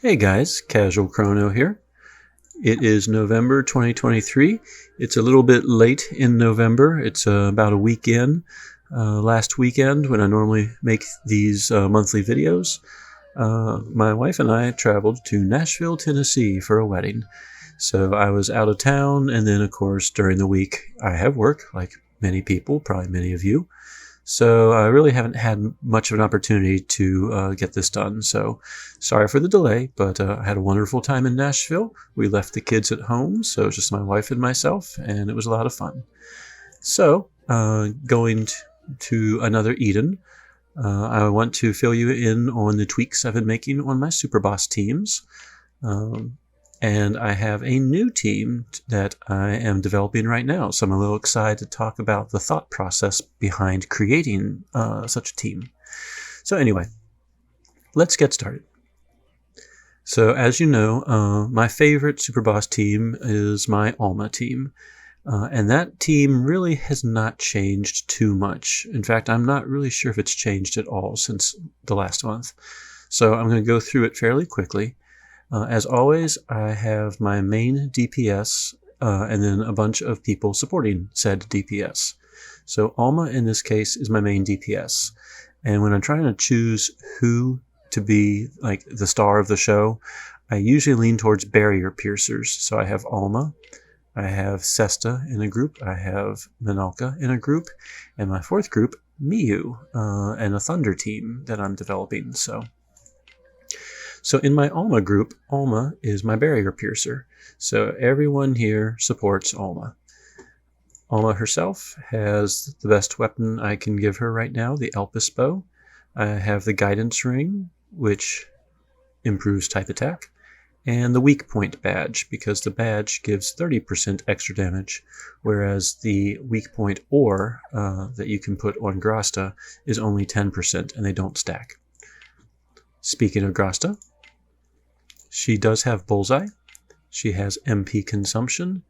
Hey guys, Casual Chrono here. It is November 2023. It's a little bit late in November. It's about a week in. Last weekend, when I normally make these monthly videos, my wife and I traveled to Nashville, Tennessee for a wedding. So I was out of town, and then of course during the week I have work, like many people, probably many of you. So I really haven't had much of an opportunity to get this done. So sorry for the delay, but I had a wonderful time in Nashville. We left the kids at home, so just my wife and myself, and it was a lot of fun. So going to another Eden, I want to fill you in on the tweaks I've been making on my Superboss teams. And I have a new team that I am developing right now, so I'm a little excited to talk about the thought process behind creating such a team. So anyway, let's get started. So as you know, my favorite Superboss team is my Alma team. And that team really has not changed too much. In fact, I'm not really sure if it's changed at all since the last month. So I'm going to go through it fairly quickly. As always, I have my main DPS and then a bunch of people supporting said DPS. So Alma in this case is my main DPS. And when I'm trying to choose who to be like the star of the show, I usually lean towards barrier piercers. So I have Alma, I have Sesta in a group, I have Minalca in a group, and my fourth group, Miyu, and a Thunder team that I'm developing. So in my Alma group, Alma is my barrier piercer. So everyone here supports Alma. Alma herself has the best weapon I can give her right now, the Elpis bow. I have the guidance ring, which improves type attack, and the weak point badge, because the badge gives 30% extra damage, whereas the weak point ore that you can put on grasta is only 10% and they don't stack. Speaking of grasta, she does have bullseye, she has MP consumption,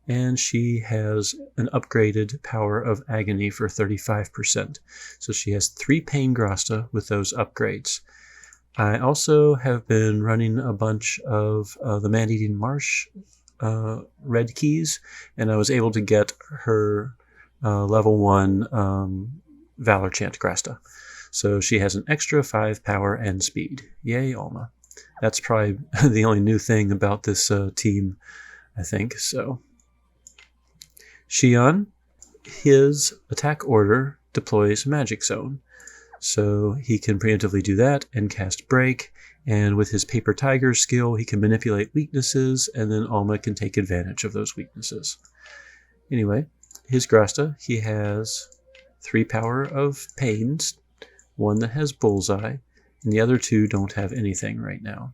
and she has an upgraded power of agony for 35%. So she has 3 pain grasta with those upgrades. I also have been running a bunch of the Man-Eating Marsh red keys, and I was able to get her level 1 Valor Chant grasta. So she has an extra 5 power and speed. Yay, Alma. That's probably the only new thing about this team, I think. So Shion, his attack order deploys Magic Zone. So he can preemptively do that and cast Break. And with his Paper Tiger skill, he can manipulate weaknesses, and then Alma can take advantage of those weaknesses. Anyway, his grasta, he has 3 power of pains, 1 that has bullseye, and the other 2 don't have anything right now.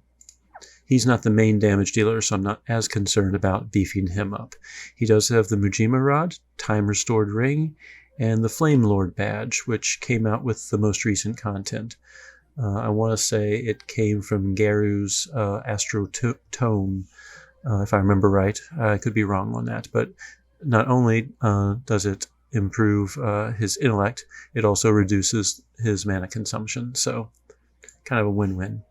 He's not the main damage dealer, so I'm not as concerned about beefing him up. He does have the Mujima Rod, Time Restored Ring, and the Flame Lord badge, which came out with the most recent content. I want to say it came from Garu's Astro Tome, if I remember right. I could be wrong on that, but not only does it improve his intellect, it also reduces his mana consumption, so kind of a win-win.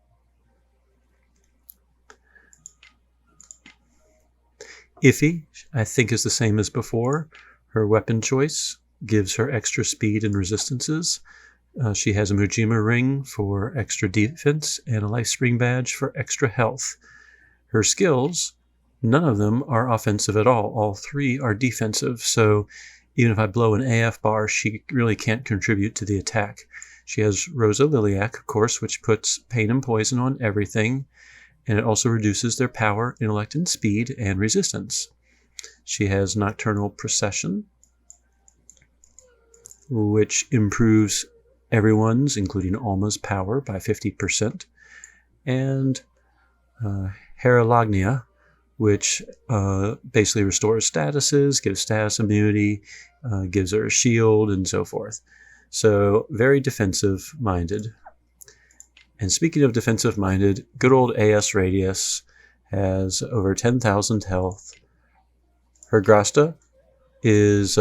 Iffy, I think, is the same as before. Her weapon choice gives her extra speed and resistances. She has a Mujima ring for extra defense and a Life Spring badge for extra health. Her skills, none of them are offensive at all. All 3 are defensive, so even if I blow an AF bar, she really can't contribute to the attack. She has Rosa Liliac, of course, which puts pain and poison on everything, and it also reduces their power, intellect, and speed, and resistance. She has Nocturnal Procession, which improves everyone's, including Alma's, power by 50%, and Heralognia, which basically restores statuses, gives status immunity, gives her a shield, and so forth. So very defensive-minded. And speaking of defensive-minded, good old AS Radius has over 10,000 health. Her grasta is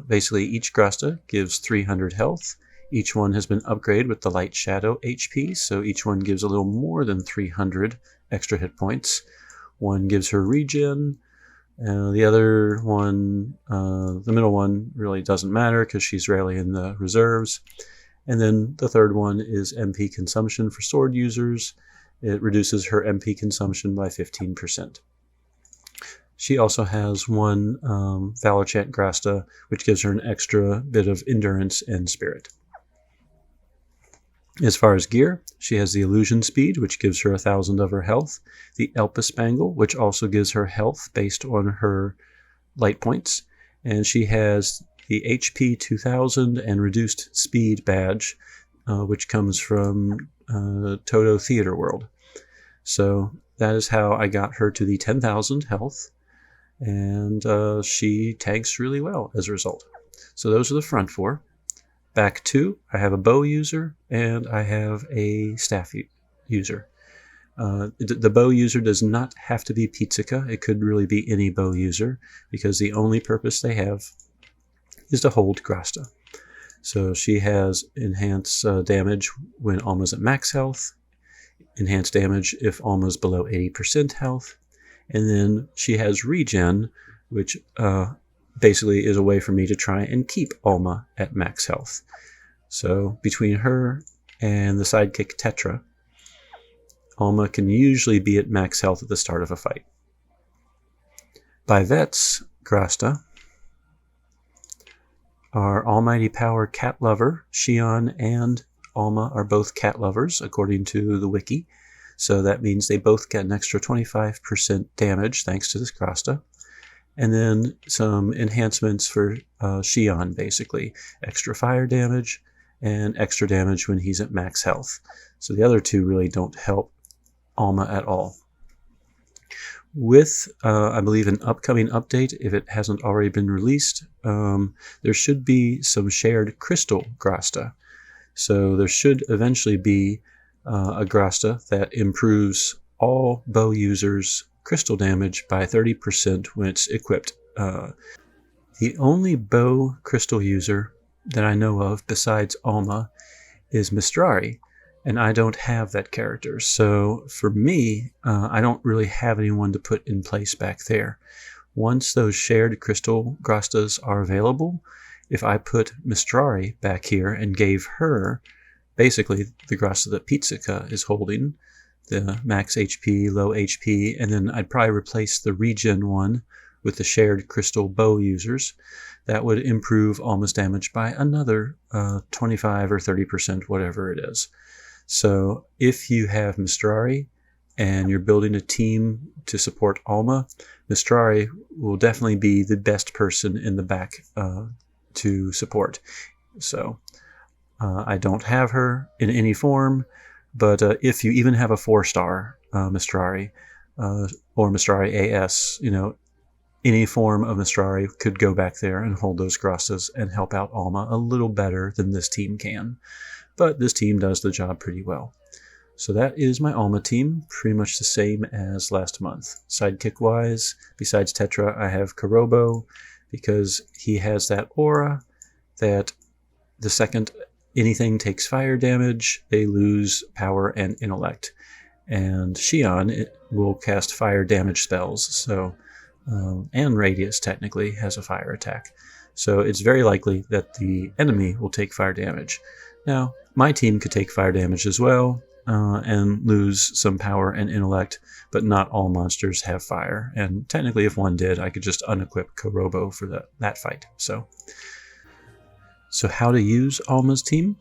basically each grasta gives 300 health. Each one has been upgraded with the Light Shadow HP, so each one gives a little more than 300 extra hit points. One gives her regen. The other one, the middle one, really doesn't matter because she's rarely in the reserves. And then the third one is MP consumption for sword users. It reduces her MP consumption by 15%. She also has one Valor Chant Grasta, which gives her an extra bit of endurance and spirit. As far as gear, she has the Illusion Speed, which gives her 1,000 of her health, the Elpis Spangle, which also gives her health based on her light points, and she has the HP 2000 and Reduced Speed badge, which comes from Toto Theater World. So that is how I got her to the 10,000 health, and she tanks really well as a result. So those are the front four. Back two, I have a bow user and I have a staff user. The bow user does not have to be Pizzica. It could really be any bow user because the only purpose they have is to hold grasta. So she has enhanced damage when Alma's at max health, enhanced damage if Alma's below 80% health, and then she has regen, which basically is a way for me to try and keep Alma at max health. So between her and the sidekick Tetra, Alma can usually be at max health at the start of a fight. By vets, Grasta are Almighty Power Cat Lover. Shion and Alma are both cat lovers, according to the wiki. So that means they both get an extra 25% damage thanks to this Grasta. And then some enhancements for Shion, basically. Extra fire damage and extra damage when he's at max health. So the other two really don't help Alma at all. With, I believe, an upcoming update, if it hasn't already been released, there should be some shared crystal Grasta. So there should eventually be a Grasta that improves all bow users' crystal damage by 30% when it's equipped. The only bow crystal user that I know of besides Alma is Mistrari, and I don't have that character. So for me, I don't really have anyone to put in place back there. Once those shared crystal Grastas are available, if I put Mistrari back here and gave her basically the Grasta that Pizzica is holding, the max HP, low HP, and then I'd probably replace the regen one with the shared crystal bow users. That would improve Alma's damage by another 25 or 30%, whatever it is. So if you have Mistrari and you're building a team to support Alma, Mistrari will definitely be the best person in the back to support. So I don't have her in any form, but if you even have a 4-star Mistrari or Mistrari AS, any form of Mistrari could go back there and hold those Grastas and help out Alma a little better than this team can. But this team does the job pretty well. So that is my Alma team, pretty much the same as last month. Sidekick-wise, besides Tetra, I have Kurobo, because he has that aura that the second anything takes fire damage, they lose power and intellect. And Shion will cast fire damage spells, so and Radius technically has a fire attack. So it's very likely that the enemy will take fire damage. Now, my team could take fire damage as well and lose some power and intellect, but not all monsters have fire. And technically, if one did, I could just unequip Kurobo for that fight. So how to use Alma's team?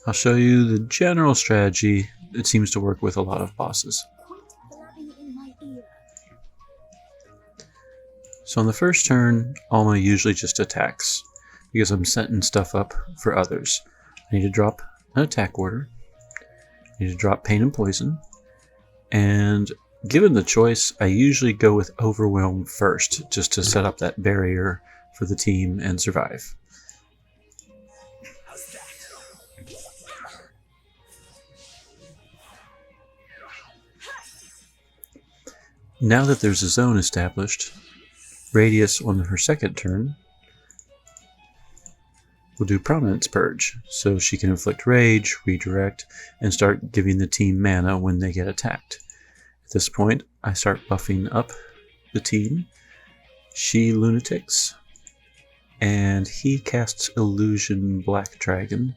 I'll show you the general strategy that seems to work with a lot of bosses. So on the first turn, Alma usually just attacks, because I'm setting stuff up for others. I need to drop an attack order, I need to drop Pain and Poison, and given the choice, I usually go with Overwhelm first, just to set up that barrier for the team and survive. Now that there's a zone established, Radius on her second turn will do Prominence Purge, so she can inflict rage, redirect, and start giving the team mana when they get attacked. At this point, I start buffing up the team. She lunatics, and he casts Illusion Black Dragon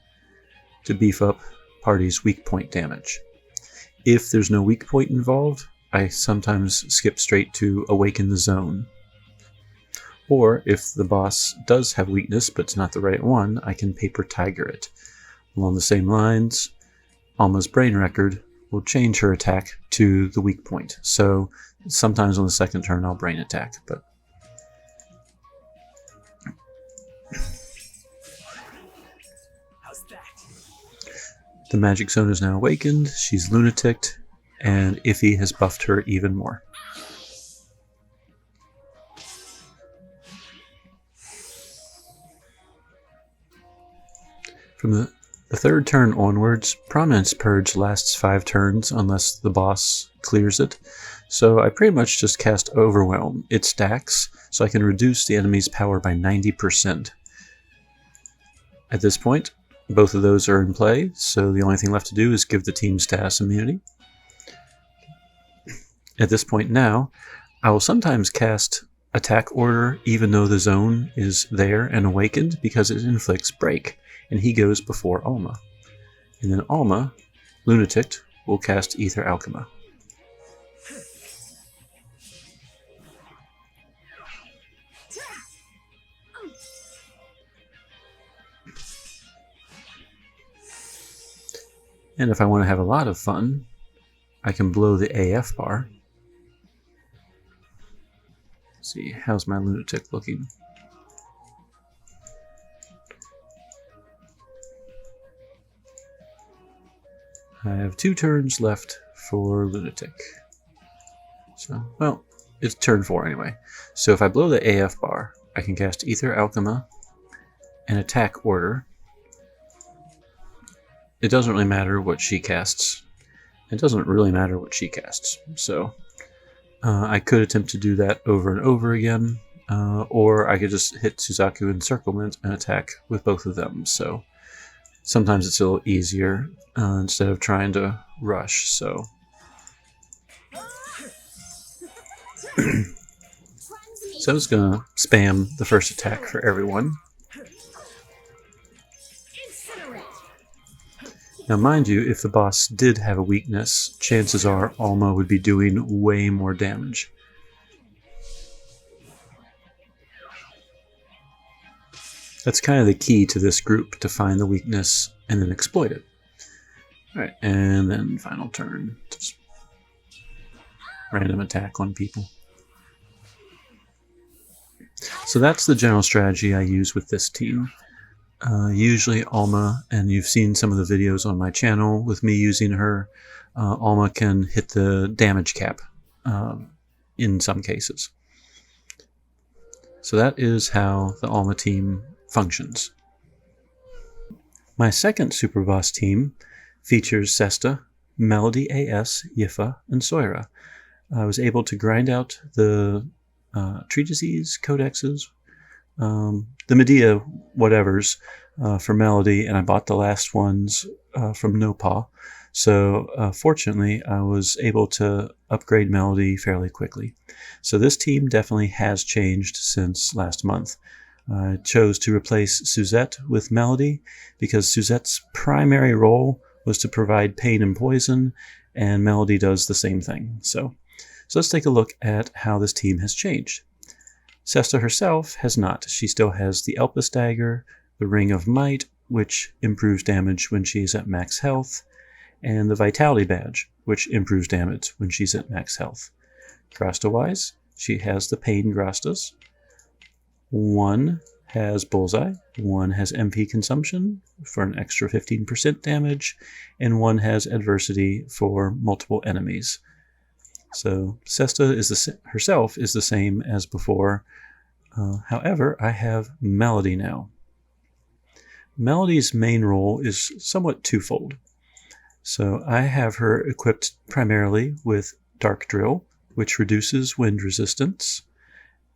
to beef up party's weak point damage. If there's no weak point involved, I sometimes skip straight to Awaken the Zone. Or if the boss does have weakness but it's not the right one, I can Paper Tiger it. Along the same lines, Alma's Brain Record will change her attack to the weak point. So sometimes on the second turn I'll brain attack, but the magic zone is now awakened, she's lunaticked, and Iffy has buffed her even more. From the third turn onwards, Prominence Purge lasts 5 turns unless the boss clears it, so I pretty much just cast Overwhelm. It stacks, so I can reduce the enemy's power by 90%. At this point, both of those are in play, so the only thing left to do is give the team status immunity. At this point now, I will sometimes cast Attack Order even though the zone is there and awakened because it inflicts break, and he goes before Alma. And then Alma, lunaticked, will cast Ether Alchema. And if I want to have a lot of fun, I can blow the AF bar. Let's see, how's my lunatic looking? I have 2 turns left for lunatic. So, well, it's turn 4 anyway. So if I blow the AF bar, I can cast Ether Alchema and Attack Order. It doesn't really matter what she casts. It doesn't really matter what she casts. So I could attempt to do that over and over again, or I could just hit Suzaku Encirclement and attack with both of them. So sometimes it's a little easier instead of trying to rush. So so I'm just going to spam the first attack for everyone. Now mind you, if the boss did have a weakness, chances are Alma would be doing way more damage. That's kind of the key to this group, to find the weakness and then exploit it. Alright, and then final turn. Just random attack on people. So that's the general strategy I use with this team. Usually Alma, and you've seen some of the videos on my channel with me using her, Alma can hit the damage cap in some cases. So that is how the Alma team functions. My second Superboss team features Sesta, Melody AS, Yifa, and Soira. I was able to grind out the treatises, codexes, the Medea whatevers for Melody, and I bought the last ones from Nopa. So fortunately, I was able to upgrade Melody fairly quickly. So this team definitely has changed since last month. I chose to replace Suzette with Melody because Suzette's primary role was to provide pain and poison, and Melody does the same thing. So let's take a look at how this team has changed. Sesta herself has not. She still has the Elpis Dagger, the Ring of Might, which improves damage when she's at max health, and the Vitality Badge, which improves damage when she's at max health. Grasta-wise, she has the Pain Grastas. One has Bullseye, one has MP Consumption for an extra 15% damage, and one has Adversity for multiple enemies. So Sesta herself is the same as before. However, I have Melody now. Melody's main role is somewhat twofold. So I have her equipped primarily with Dark Drill, which reduces wind resistance,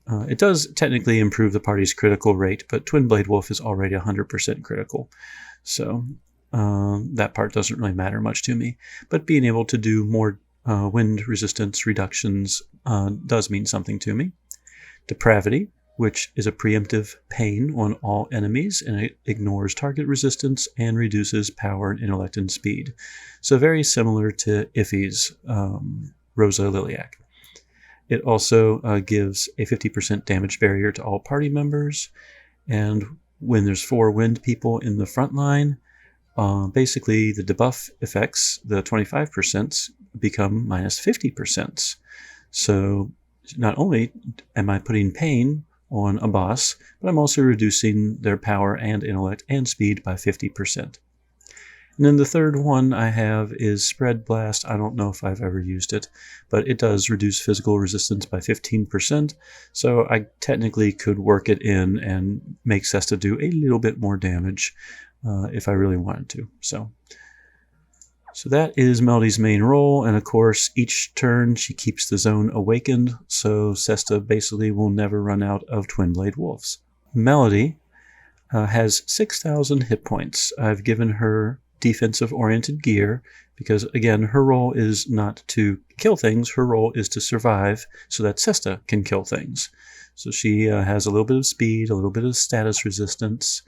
It does technically improve the party's critical rate, but Twin Blade Wolf is already 100% critical. So that part doesn't really matter much to me. But being able to do more wind resistance reductions does mean something to me. Depravity, which is a preemptive pain on all enemies, and it ignores target resistance and reduces power and intellect and speed. So very similar to Iffy's Rosa Liliac. It also gives a 50% damage barrier to all party members, and when there's 4 wind people in the front line, basically the debuff effects, the 25%, become minus 50%. So not only am I putting pain on a boss, but I'm also reducing their power and intellect and speed by 50%. And then the third one I have is Spread Blast. I don't know if I've ever used it, but it does reduce physical resistance by 15%, so I technically could work it in and make Sesta do a little bit more damage if I really wanted to. So that is Melody's main role, and of course each turn she keeps the zone awakened, so Sesta basically will never run out of Twin Blade Wolves. Melody has 6,000 hit points. I've given her defensive-oriented gear because, again, her role is not to kill things. Her role is to survive so that Sesta can kill things. So she has a little bit of speed, a little bit of status resistance,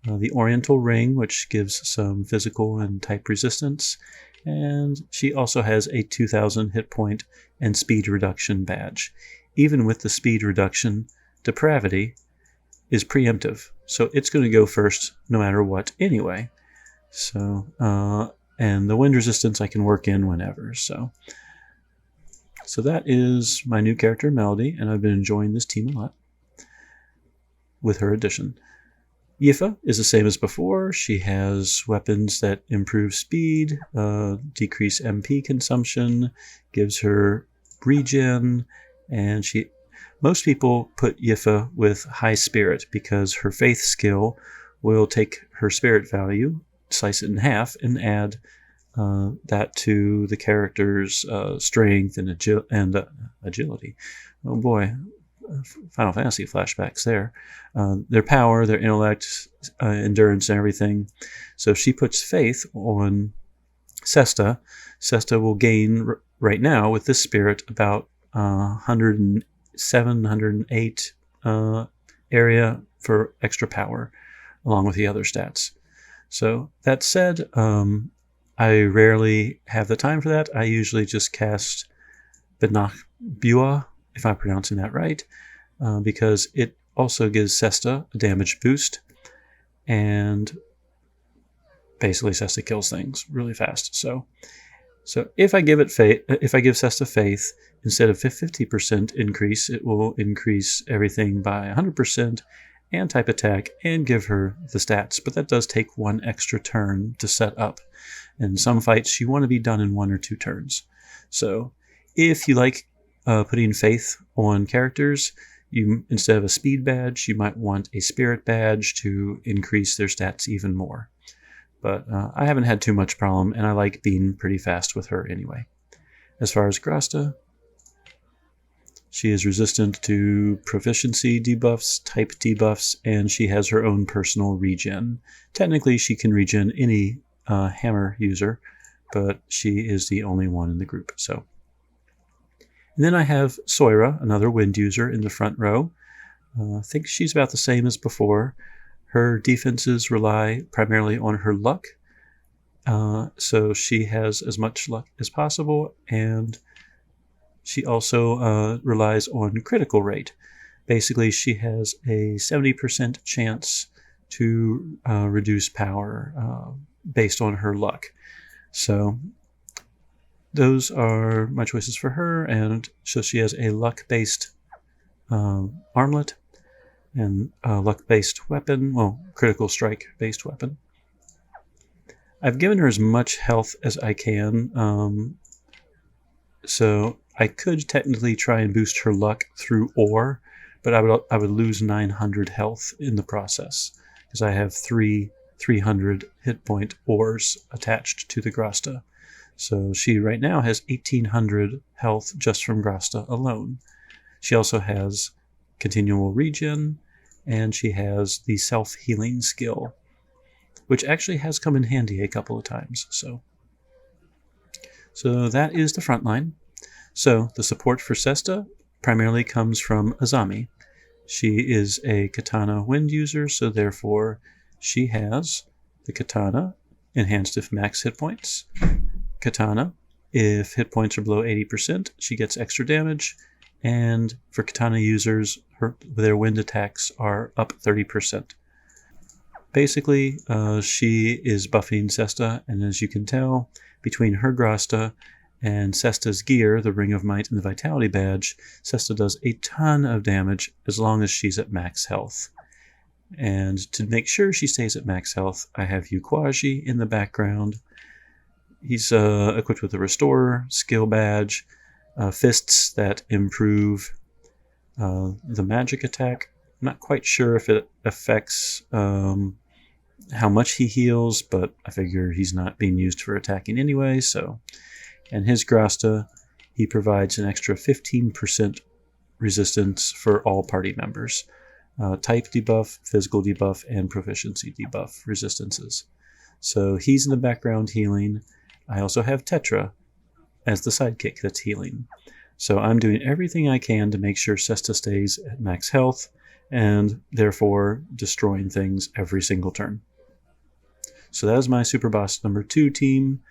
the Oriental Ring, which gives some physical and type resistance, and she also has a 2,000 hit point and speed reduction badge. Even with the speed reduction, Depravity is preemptive, so it's going to go first no matter what anyway. So, and the wind resistance I can work in whenever. So that is my new character, Melody, and I've been enjoying this team a lot with her addition. Yifa is the same as before. She has weapons that improve speed, decrease MP consumption, gives her regen, and most people put Yifa with high spirit because her faith skill will take her spirit value, slice it in half, and add that to the character's strength and agility. Oh boy, Final Fantasy flashbacks there. Their power, their intellect, endurance, and everything. So if she puts faith on Sesta, Sesta will gain right now with this spirit about 107, 108 area for extra power, along with the other stats. So that said, I rarely have the time for that. I usually just cast Bua, if I'm pronouncing that right, because it also gives Sesta a damage boost, and basically Sesta kills things really fast. So if I give Sesta faith, instead of 50% increase, it will increase everything by 100% and type attack and give her the stats. But that does take one extra turn to set up. In some fights, you want to be done in 1 or 2 turns. So if you like putting faith on characters, you, instead of a speed badge, you might want a spirit badge to increase their stats even more. But I haven't had too much problem, and I like being pretty fast with her anyway. As far as Grasta, she is resistant to proficiency debuffs, type debuffs, and she has her own personal regen. Technically, she can regen any hammer user, but she is the only one in the group. So, and then I have Soira, another wind user, in the front row. I think she's about the same as before. Her defenses rely primarily on her luck, so she has as much luck as possible, and she also relies on critical rate. Basically, she has a 70% chance to reduce power based on her luck. So those are my choices for her, and so she has a luck-based armlet and a luck-based weapon, well, critical strike-based weapon. I've given her as much health as I can, so I could technically try and boost her luck through ore, but I would lose 900 health in the process because I have 300 hit point ores attached to the Grasta. So she right now has 1800 health just from Grasta alone. She also has continual regen, and she has the self-healing skill, which actually has come in handy a couple of times. So that is the front line. So the support for Sesta primarily comes from Azami. She is a katana wind user, so therefore she has the katana enhanced if max hit points. Katana, if hit points are below 80%, she gets extra damage. And for katana users, their wind attacks are up 30%. Basically, she is buffing Sesta, and as you can tell, between her grasta and Sesta's gear, the Ring of Might and the Vitality Badge, Sesta does a ton of damage as long as she's at max health. And to make sure she stays at max health, I have Ukwaji in the background. He's equipped with a Restorer, Skill Badge, fists that improve the magic attack. I'm not quite sure if it affects how much he heals, but I figure he's not being used for attacking anyway. And his grasta, he provides an extra 15% resistance for all party members. Type debuff, physical debuff, and proficiency debuff resistances. So he's in the background healing. I also have Tetra as the sidekick that's healing. So I'm doing everything I can to make sure Sesta stays at max health, and therefore destroying things every single turn. So that is my Superboss number 2 team.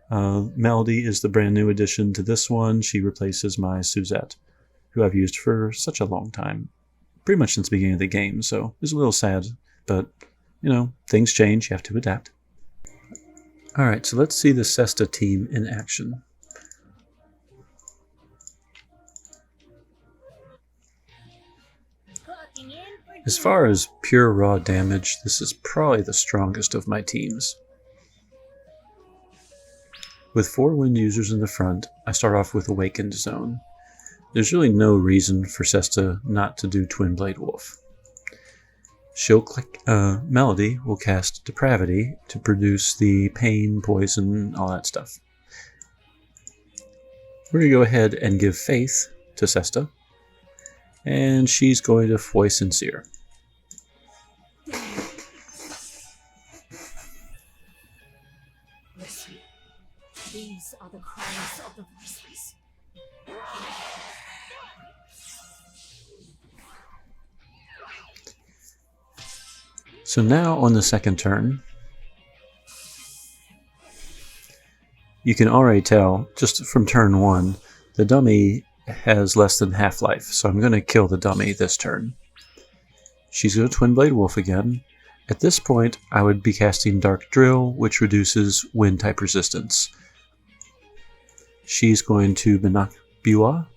Melody is the brand new addition to this one. She replaces my Suzette, who I've used for such a long time, pretty much since the beginning of the game, so it's a little sad, but, you know, things change, you have to adapt. Alright, so let's see the Sesta team in action. As far as pure raw damage, this is probably the strongest of my teams. With 4 wind users in the front, I start off with Awakened Zone. There's really no reason for Sesta not to do Twin Blade Wolf. She'll click, Melody will cast Depravity to produce the pain, poison, all that stuff. We're going to go ahead and give Faith to Sesta, and she's going to Foy Sincere. Listen, these are the cries of the voiceless. So now on the second turn, you can already tell, just from turn 1, the dummy has less than half life, so I'm going to kill the dummy this turn. She's going to Twin Blade Wolf again. At this point, I would be casting Dark Drill, which reduces wind type resistance. She's going to Biwa,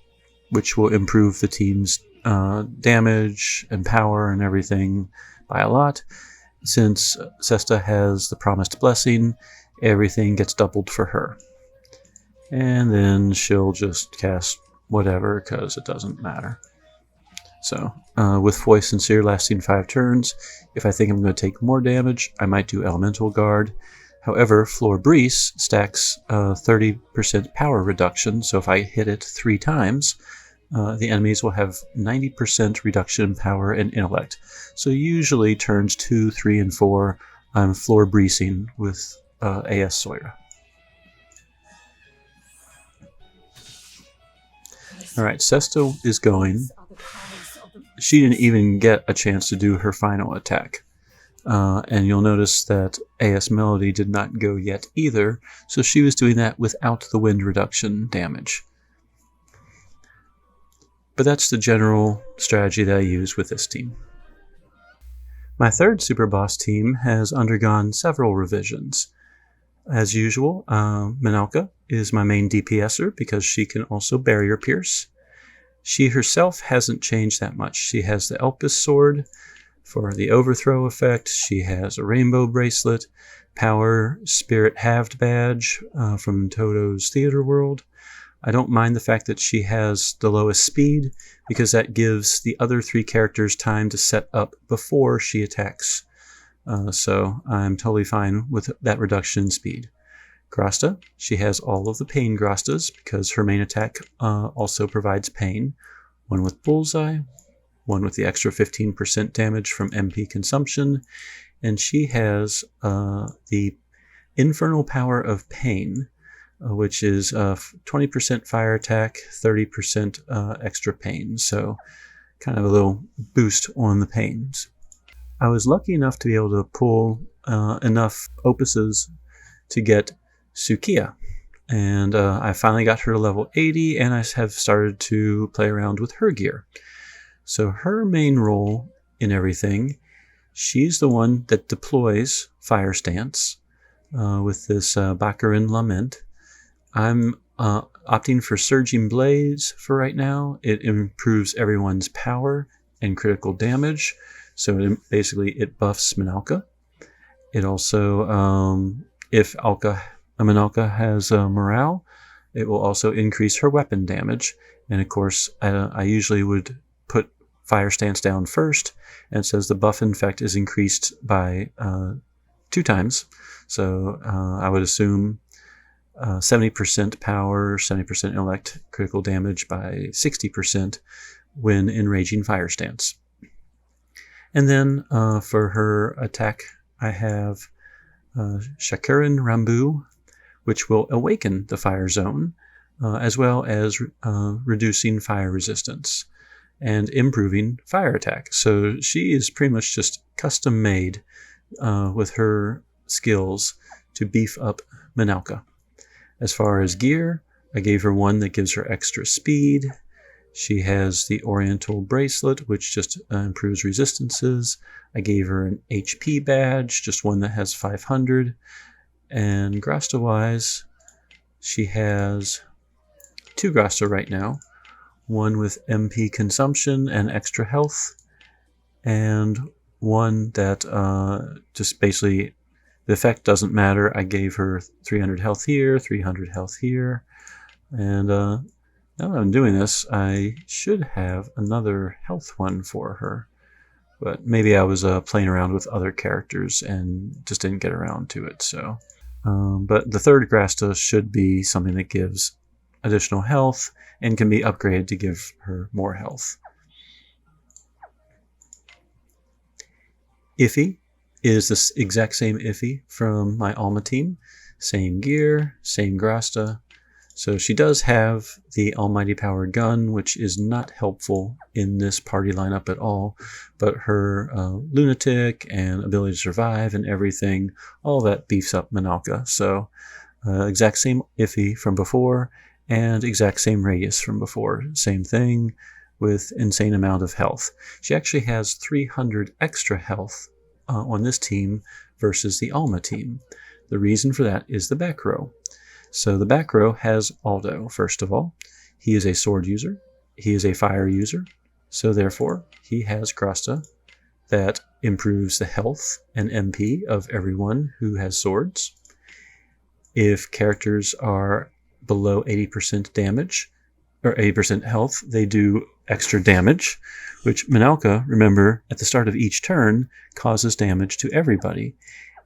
which will improve the team's damage and power and everything by a lot. Since Sesta has the Promised Blessing, everything gets doubled for her. And then she'll just cast whatever, because it doesn't matter. So, with Foy Sincere lasting 5 turns, if I think I'm going to take more damage, I might do Elemental Guard. However, Floor Breeze stacks 30% power reduction, so if I hit it 3 times, the enemies will have 90% reduction in power and intellect. So usually turns 2, 3, and 4, I'm Floor Breezing with AS Sawyer. Alright, Sesta is going. She didn't even get a chance to do her final attack. And you'll notice that AS Melody did not go yet either, so she was doing that without the wind reduction damage. But that's the general strategy that I use with this team. My third Superboss team has undergone several revisions. As usual, Minalca is my main DPSer because she can also barrier pierce. She herself hasn't changed that much. She has the Elpis sword for the overthrow effect. She has a rainbow bracelet, power spirit halved badge from Toto's Theater World. I don't mind the fact that she has the lowest speed because that gives the other 3 characters time to set up before she attacks. So I'm totally fine with that reduction in speed. Grasta, she has all of the pain grastas because her main attack also provides pain. One with Bullseye, one with the extra 15% damage from MP consumption, and she has the Infernal Power of Pain, which is 20% fire attack, 30% extra pain, so kind of a little boost on the pains. I was lucky enough to be able to pull enough opuses to get Sukiya, and I finally got her to level 80, and I have started to play around with her gear. So her main role in everything, she's the one that deploys Fire Stance with this Baccarin Lament. I'm opting for Surging Blaze for right now. It improves everyone's power and critical damage, so it buffs Minalca. It also, if Minalca has morale, it will also increase her weapon damage. And of course, I usually would put Fire Stance down first, and it says the buff effect is increased by 2 times. So I would assume 70% power, 70% intellect, critical damage by 60% when enraging Fire Stance. And then for her attack, I have Shakurin Rambu, which will awaken the fire zone, as well as reducing fire resistance and improving fire attack. So she is pretty much just custom made with her skills to beef up Minalca. As far as gear, I gave her one that gives her extra speed. She has the Oriental Bracelet, which just improves resistances. I gave her an HP badge, just one that has 500. And grasta-wise, she has 2 grasta right now. One with MP consumption and extra health, and one that just basically, the effect doesn't matter. I gave her 300 health here, 300 health here. And now that I'm doing this, I should have another health one for her. But maybe I was playing around with other characters and just didn't get around to it. So, but the 3rd grasta should be something that gives additional health and can be upgraded to give her more health. Iffy is the exact same Iffy from my Alma team. Same gear, same grasta. So she does have the Almighty Power gun, which is not helpful in this party lineup at all, but her lunatic and ability to survive and everything, all that beefs up Minalca. So exact same Iffy from before, and exact same radius from before. Same thing with insane amount of health. She actually has 300 extra health on this team versus the Alma team. The reason for that is the back row. So the back row has Aldo, first of all. He is a sword user. He is a fire user. So therefore, he has grasta that improves the health and MP of everyone who has swords. If characters are below 80% damage, or 80% health, they do extra damage, which Minalca, remember, at the start of each turn, causes damage to everybody.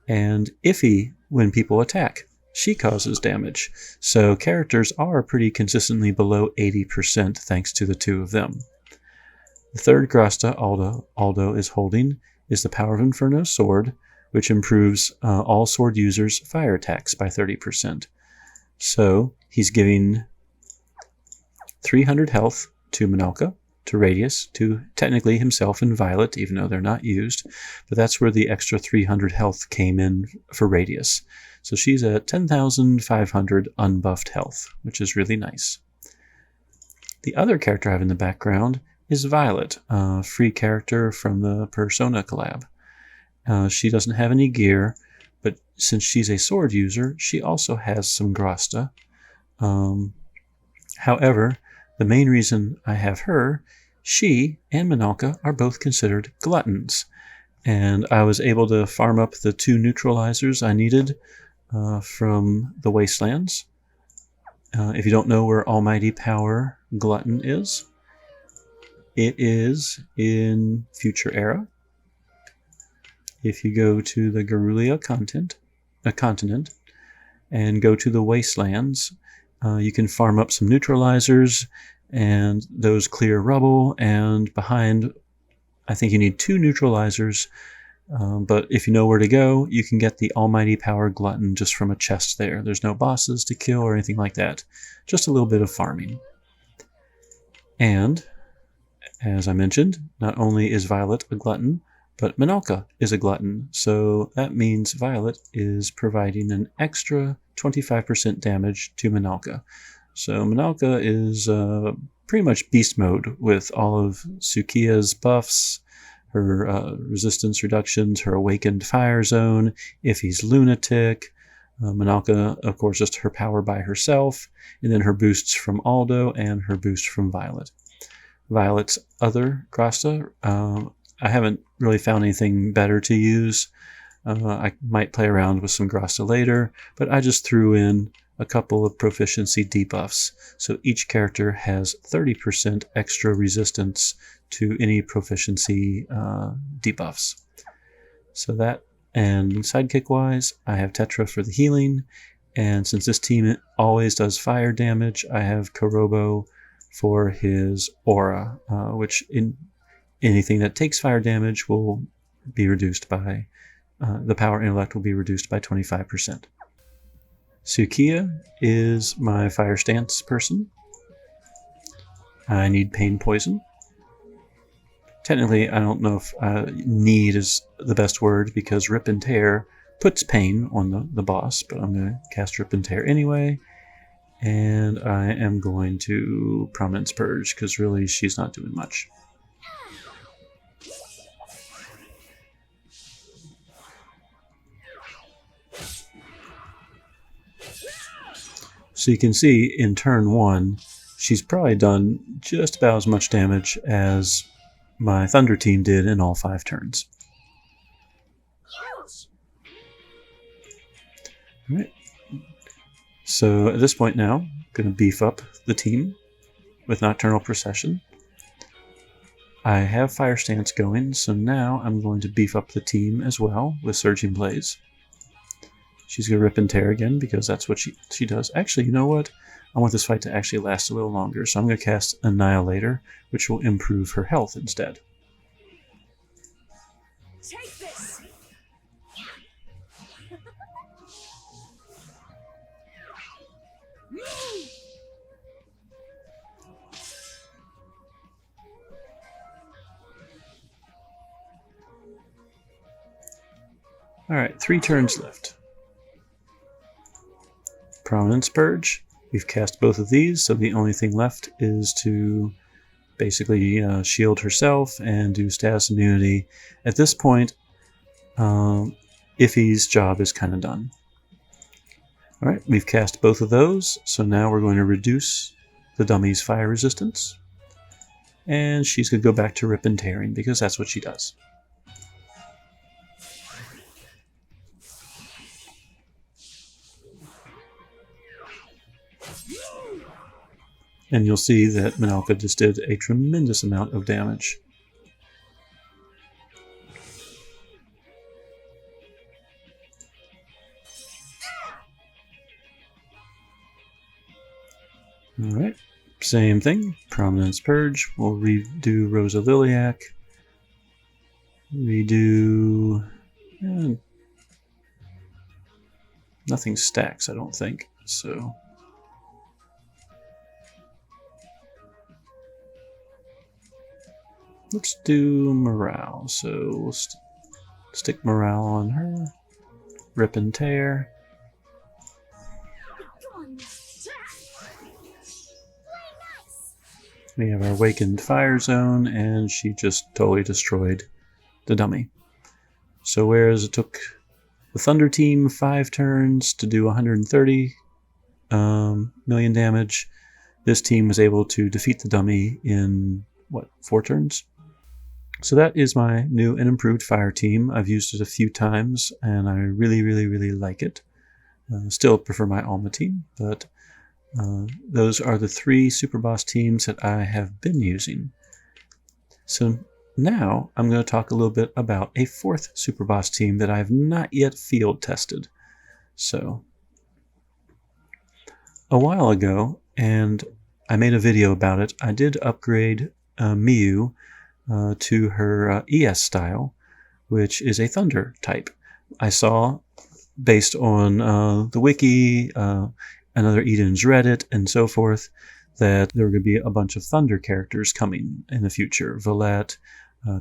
And Iffy, when people attack, she causes damage. So characters are pretty consistently below 80% thanks to the 2 of them. The 3rd grasta Aldo is holding is the Power of Inferno sword, which improves all sword users' fire attacks by 30%. So he's giving 300 health to Minalca, to Radius, to technically himself and Violet, even though they're not used. But that's where the extra 300 health came in for Radius. So she's at 10,500 unbuffed health, which is really nice. The other character I have in the background is Violet, a free character from the Persona collab. She doesn't have any gear, but since she's a sword user, she also has some grasta. However, the main reason I have her, she and Minalca are both considered gluttons. And I was able to farm up the 2 neutralizers I needed from the Wastelands. If you don't know where Almighty Power Glutton is, it is in Future Era. If you go to the Garrulia continent and go to the Wastelands, you can farm up some neutralizers, and those clear rubble, and behind I think you need 2 neutralizers, but if you know where to go, you can get the Almighty Power Glutton just from a chest there. There's no bosses to kill or anything like that. Just a little bit of farming. And, as I mentioned, not only is Violet a glutton, but Minalca is a glutton. So that means Violet is providing an extra 25% damage to Minalca. So Minalca is pretty much beast mode with all of Sukiya's buffs, her resistance reductions, her awakened fire zone, Iffy's lunatic, Minalca, of course, just her power by herself, and then her boosts from Aldo and her boost from Violet. Violet's other grasta, I haven't really found anything better to use. I might play around with some grasta later, but I just threw in a couple of proficiency debuffs. So each character has 30% extra resistance to any proficiency debuffs. So that, and sidekick-wise, I have Tetra for the healing, and since this team always does fire damage, I have Korobo for his aura, which in anything that takes fire damage will be reduced by, the power intellect will be reduced by 25%. Sukiya is my fire stance person. I need pain poison. Technically, I don't know if need is the best word because Rip and Tear puts pain on the boss, but I'm going to cast Rip and Tear anyway. And I am going to Prominence Purge because really she's not doing much. So you can see in turn 1, she's probably done just about as much damage as my Thunder team did in all 5 turns. Alright. So at this point now, I'm going to beef up the team with Nocturnal Procession. I have Fire Stance going, so now I'm going to beef up the team as well with Surging Blaze. She's going to Rip and Tear again because that's what she does. Actually, you know what? I want this fight to actually last a little longer, so I'm going to cast Annihilator, which will improve her health instead. Take this. Alright, 3 turns left. Prominence Purge. We've cast both of these, so the only thing left is to basically shield herself and do status immunity. At this point, Iffy's job is kind of done. Alright, we've cast both of those, so now we're going to reduce the dummy's fire resistance. And she's going to go back to Rip and Tearing because that's what she does. And you'll see that Minalca just did a tremendous amount of damage. Alright, same thing. Prominence Purge. We'll redo Rosa Liliac. Redo... nothing stacks, I don't think. So... let's do morale. So we'll stick morale on her. Rip and Tear. We have our Awakened Fire Zone, and she just totally destroyed the dummy. So whereas it took the Thunder team 5 turns to do 130 million damage, this team was able to defeat the dummy in, what, 4 turns? So that is my new and improved fire team. I've used it a few times, and I really, really, really like it. Still prefer my Alma team, but those are the 3 Superboss teams that I have been using. So now I'm going to talk a little bit about a 4th Superboss team that I have not yet field tested. So, a while ago, and I made a video about it, I did upgrade Miyu to her ES style, which is a thunder type. I saw, based on the wiki, another Eden's Reddit, and so forth, that there were going to be a bunch of thunder characters coming in the future. Valette,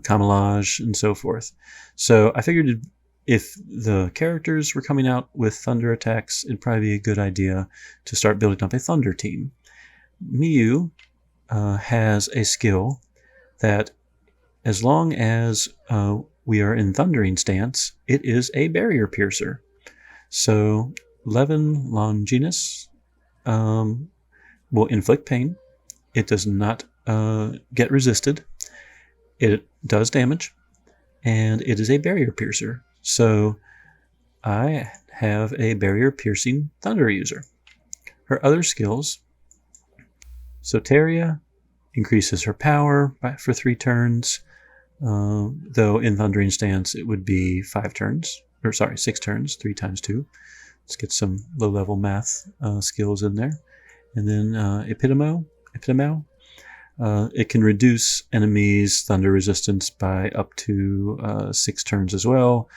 Camelage, and so forth. So I figured if the characters were coming out with thunder attacks, it'd probably be a good idea to start building up a thunder team. Miyu has a skill that, as long as we are in thundering stance, it is a barrier piercer. So Levin Longinus will inflict pain. It does not get resisted. It does damage, and it is a barrier piercer. So I have a barrier piercing thunder user. Her other skills: Soteria increases her power for 3 turns, though in thundering stance it would be 6 turns, 3 times 2. Let's get some low-level math skills in there. And then Epitemo. It can reduce enemies' thunder resistance by up to 6 turns as well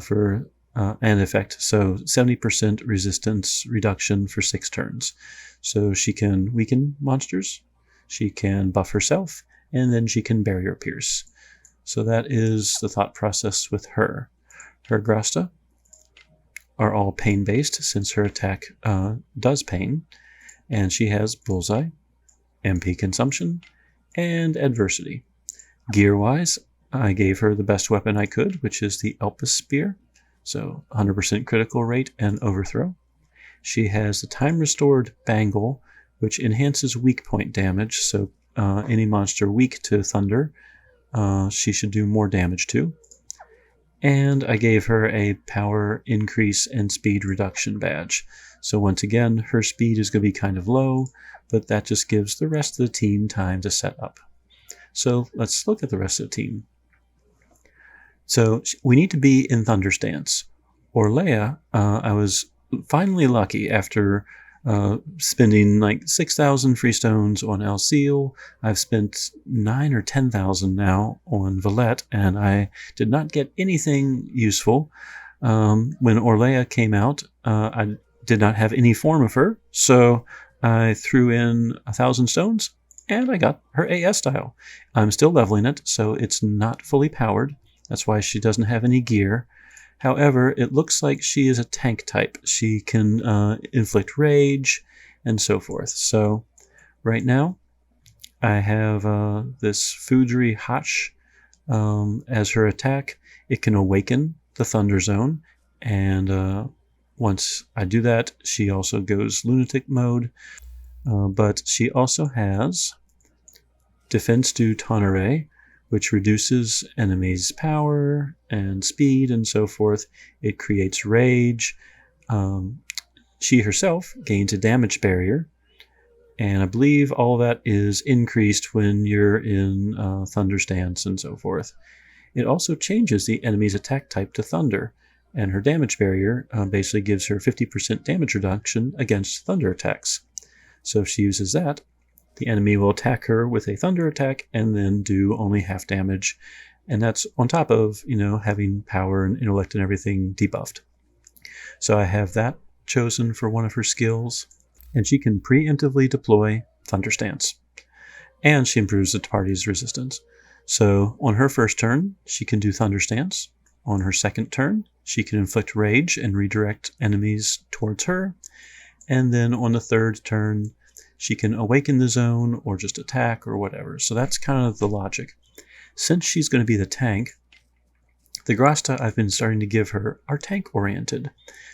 for an effect. So 70% resistance reduction for 6 turns. So she can weaken monsters, she can buff herself, and then she can barrier pierce. So that is the thought process with her. Her grasta are all pain-based, since her attack does pain, and she has bullseye, MP consumption, and adversity. Gear-wise, I gave her the best weapon I could, which is the Elpis Spear, so 100% critical rate and overthrow. She has the time-restored bangle, which enhances weak point damage, so any monster weak to thunder, she should do more damage to. And I gave her a power increase and speed reduction badge. So once again, her speed is going to be kind of low, but that just gives the rest of the team time to set up. So let's look at the rest of the team. So we need to be in thunder stance. Orleya, I was finally lucky after spending like 6,000 free stones on Alceel. I've spent 9 or 10,000 now on Valette, and I did not get anything useful. When Orleya came out, I did not have any form of her, so I threw in 1,000 stones, and I got her AS style. I'm still leveling it, so it's not fully powered. That's why she doesn't have any gear. However, it looks like she is a tank type. She can inflict rage and so forth. So right now, I have this Foudry Hotch as her attack. It can awaken the Thunder Zone, and once I do that, she also goes lunatic mode. But she also has Defense du Tonnerre, which reduces enemies' power and speed and so forth. It creates rage. She herself gains a damage barrier, and I believe all that is increased when you're in thunder stance and so forth. It also changes the enemy's attack type to thunder, and her damage barrier basically gives her 50% damage reduction against thunder attacks. So if she uses that, the enemy will attack her with a thunder attack and then do only half damage. And that's on top of, having power and intellect and everything debuffed. So I have that chosen for one of her skills. And she can preemptively deploy Thunder Stance. And she improves the party's resistance. So on her first turn, she can do Thunder Stance. On her second turn, she can inflict rage and redirect enemies towards her. And then on the third turn, she can awaken the zone or just attack or whatever. So that's kind of the logic. Since she's going to be the tank, the grasta I've been starting to give her are tank-oriented.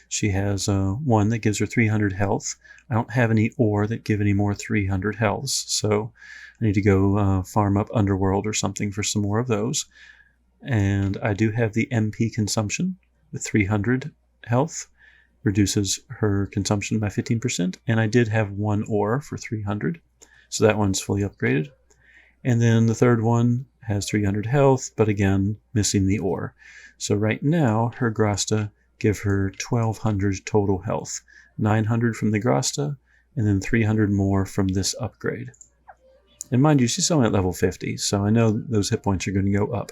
She has one that gives her 300 health. I don't have any ore that give any more 300 healths, so I need to go farm up Underworld or something for some more of those. And I do have the MP consumption with 300 health. Reduces her consumption by 15%, and I did have one ore for 300, so that one's fully upgraded. And then the third one has 300 health, but again, missing the ore. So right now, her grasta give her 1,200 total health, 900 from the grasta, and then 300 more from this upgrade. And mind you, she's only at level 50, so I know those hit points are going to go up.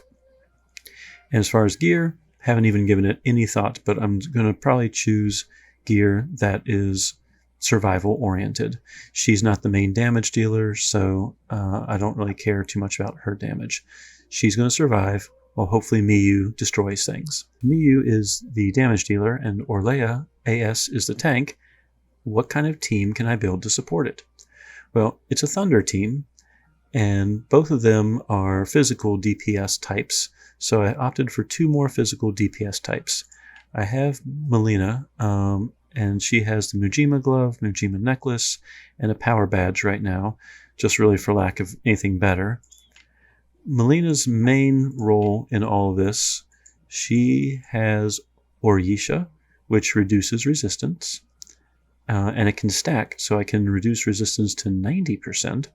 And as far as gear, haven't even given it any thought, but I'm going to probably choose gear that is survival oriented. She's not the main damage dealer, so I don't really care too much about her damage. She's going to survive, while hopefully Miyu destroys things. Miyu is the damage dealer, and Orleya AS is the tank. What kind of team can I build to support it? Well, it's a Thunder team, and both of them are physical DPS types, so I opted for 2 more physical DPS types. I have Melina, and she has the Mujima glove, Mujima necklace, and a power badge right now, just really for lack of anything better. Melina's main role in all of this, she has Orleya, which reduces resistance, and it can stack, so I can reduce resistance to 90%.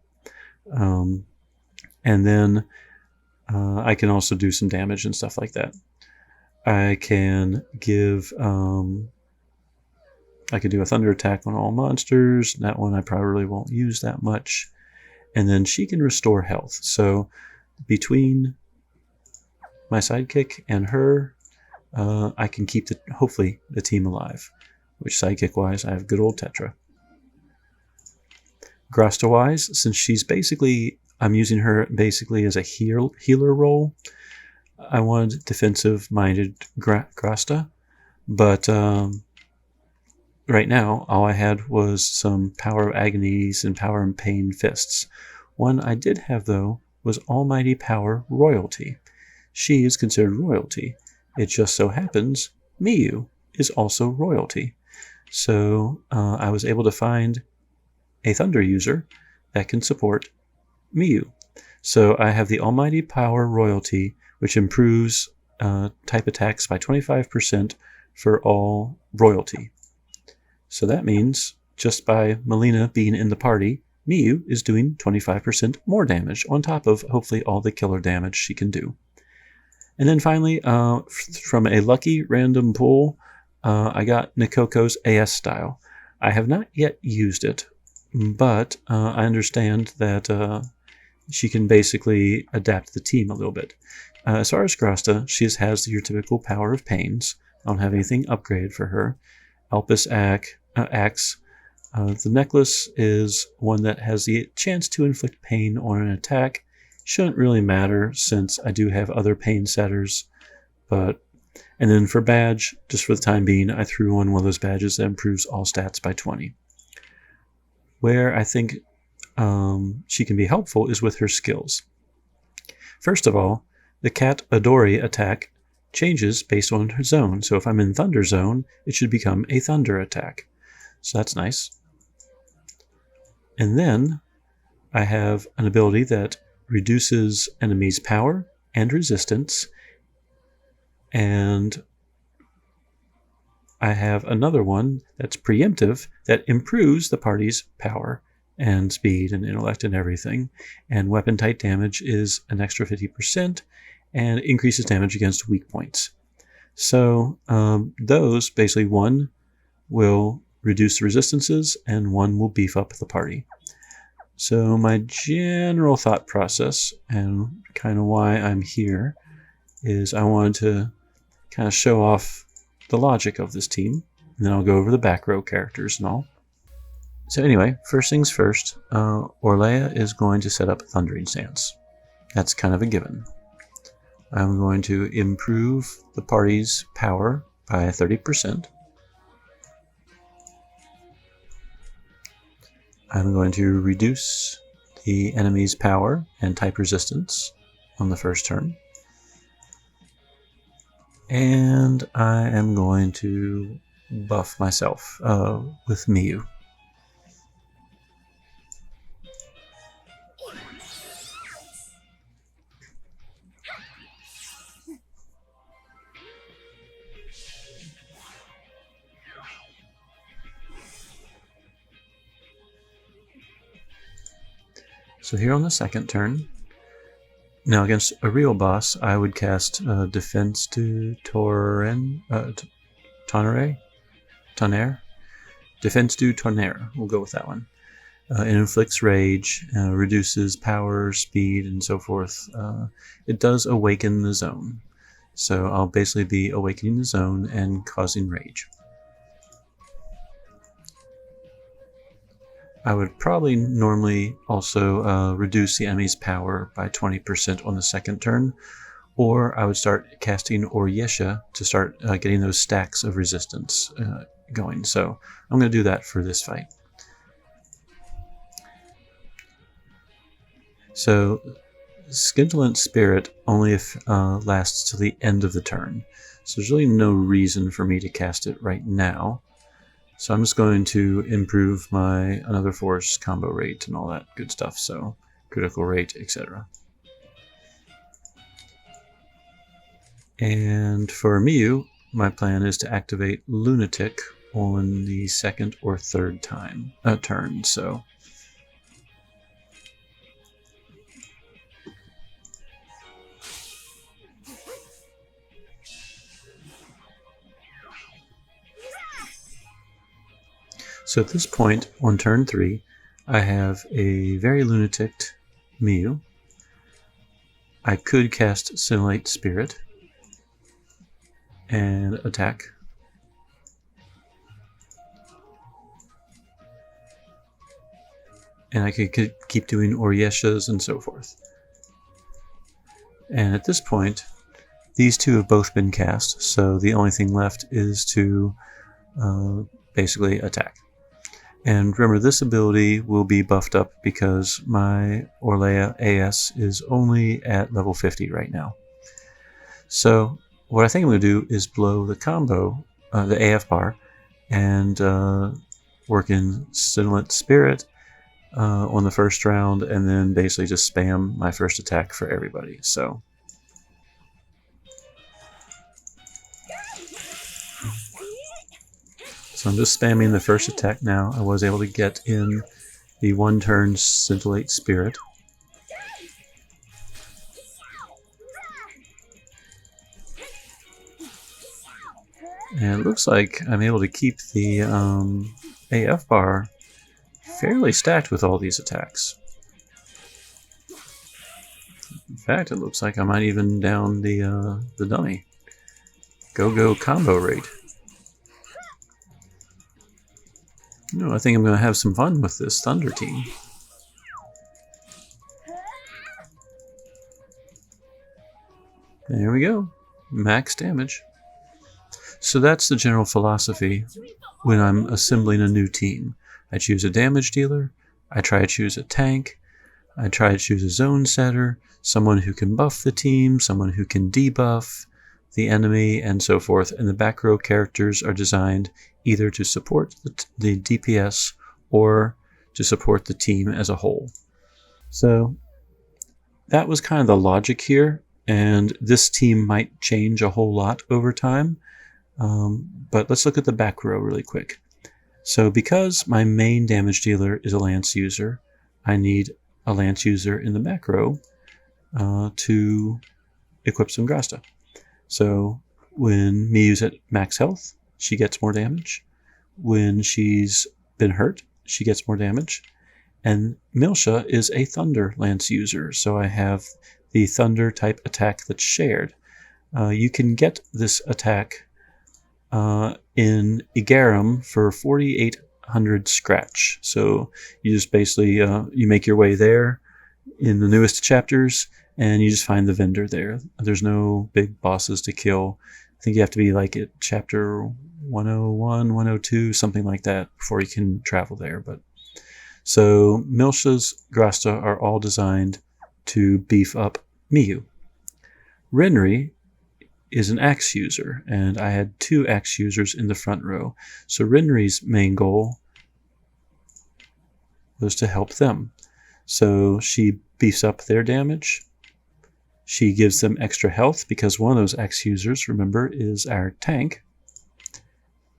And then I can also do some damage and stuff like that. I can give, I could do a thunder attack on all monsters. That one I probably won't use that much. And then she can restore health. So between my sidekick and her, I can keep hopefully the team alive. Which sidekick-wise, I have good old Tetra. Grasta-wise, since she's basically, I'm using her basically as a healer role, I wanted defensive-minded Grasta, but right now, all I had was some Power of Agonies and Power and Pain fists. One I did have, though, was Almighty Power Royalty. She is considered royalty. It just so happens Miyu is also royalty. So I was able to find a Thunder user that can support Miyu. So I have the Almighty Power Royalty, which improves type attacks by 25% for all royalty. So that means just by Melina being in the party, Miyu is doing 25% more damage on top of hopefully all the killer damage she can do. And then finally, from a lucky random pool, I got Necoco's AS style. I have not yet used it, but I understand that she can basically adapt the team a little bit. As far as Grasta, she has your typical Power of Pains. I don't have anything upgraded for her. Alpus Axe. The necklace is one that has the chance to inflict pain on an attack. Shouldn't really matter since I do have other pain setters. And then for badge, just for the time being, I threw on one of those badges that improves all stats by 20. Where I think she can be helpful is with her skills. First of all, the Cat Adori attack changes based on her zone. So if I'm in Thunder Zone, it should become a Thunder attack. So that's nice. And then I have an ability that reduces enemies' power and resistance. And I have another one that's preemptive that improves the party's power and speed and intellect and everything. And weapon type damage is an extra 50% and increases damage against weak points. So those, basically one will reduce the resistances and one will beef up the party. So my general thought process and kind of why I'm here is I wanted to kind of show off the logic of this team, and then I'll go over the back row characters and all. So anyway, first things first, Orleya is going to set up Thundering Stance. That's kind of a given. I'm going to improve the party's power by 30%. I'm going to reduce the enemy's power and type resistance on the first turn. And I am going to buff myself with Miyu. So here on the second turn, now against a real boss, I would cast Defense du Tonnerre? Defense du Tonnerre, we'll go with that one. It inflicts rage, reduces power, speed, and so forth. It does awaken the zone. So I'll basically be awakening the zone and causing rage. I would probably normally also reduce the enemy's power by 20% on the second turn, or I would start casting Orleya to start getting those stacks of resistance going. So I'm going to do that for this fight. So Scintillant Spirit only lasts till the end of the turn. So there's really no reason for me to cast it right now. So I'm just going to improve my Another Force combo rate and all that good stuff. So critical rate, etc. And for Miyu, my plan is to activate Lunatic on the second or third turn. So at this point, on turn 3, I have a very lunatic Miyu. I could cast Scintillate Spirit and attack. And I could keep doing Oryeshas and so forth. And at this point, these two have both been cast, so the only thing left is to basically attack. And remember, this ability will be buffed up because my Orleya AS is only at level 50 right now. So what I think I'm going to do is blow the combo, the AF bar, and work in Scintillant Spirit on the first round, and then basically just spam my first attack for everybody. So I'm just spamming the first attack now. I was able to get in the one-turn Scintillate Spirit. And it looks like I'm able to keep the AF bar fairly stacked with all these attacks. In fact, it looks like I might even down the dummy. Go combo rate. No, I think I'm going to have some fun with this Thunder team. There we go. Max damage. So that's the general philosophy when I'm assembling a new team. I choose a damage dealer, I try to choose a tank, I try to choose a zone setter, someone who can buff the team, someone who can debuff the enemy, and so forth. And the back row characters are designed either to support the DPS or to support the team as a whole. So that was kind of the logic here, and this team might change a whole lot over time. But let's look at the back row really quick. So because my main damage dealer is a lance user, I need a lance user in the back row to equip some grasta. So when Miyu's at max health, she gets more damage. When she's been hurt, she gets more damage. And Milsha is a thunder lance user, so I have the thunder type attack that's shared. You can get this attack in Igarum for 4,800 scratch. So you just basically you make your way there in the newest chapters, and you just find the vendor there. There's no big bosses to kill. I think you have to be like at chapter 101, 102, something like that before you can travel there. But so Milsha's grasta are all designed to beef up Miyu. Renri is an axe user, and I had 2 axe users in the front row. So Renri's main goal was to help them. So she beefs up their damage. She gives them extra health because one of those axe users, remember, is our tank.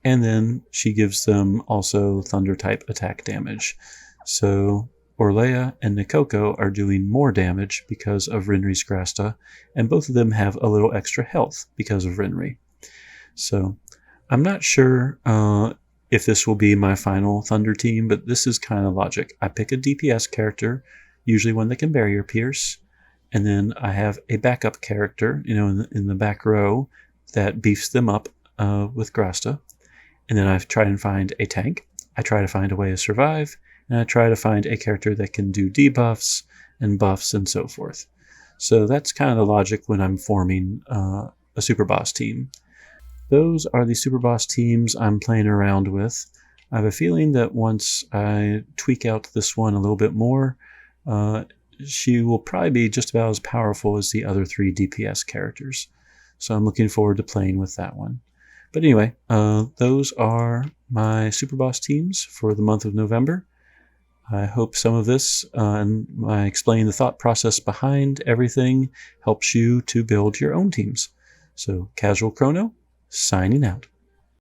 And then she gives them also thunder type attack damage. So Orleya and Necoco are doing more damage because of Renri's grasta, and both of them have a little extra health because of Renri. So I'm not sure if this will be my final Thunder team, but this is kind of logic. I pick a DPS character, usually one that can barrier pierce, and then I have a backup character, in the back row that beefs them up with grasta. And then I try and find a tank. I try to find a way to survive, and I try to find a character that can do debuffs and buffs and so forth. So that's kind of the logic when I'm forming a Superboss team. Those are the Superboss teams I'm playing around with. I have a feeling that once I tweak out this one a little bit more, she will probably be just about as powerful as the other 3 DPS characters. So I'm looking forward to playing with that one. But anyway, those are my Superboss teams for the month of November. I hope some of this and my explaining the thought process behind everything helps you to build your own teams. So, Casual Crono, signing out.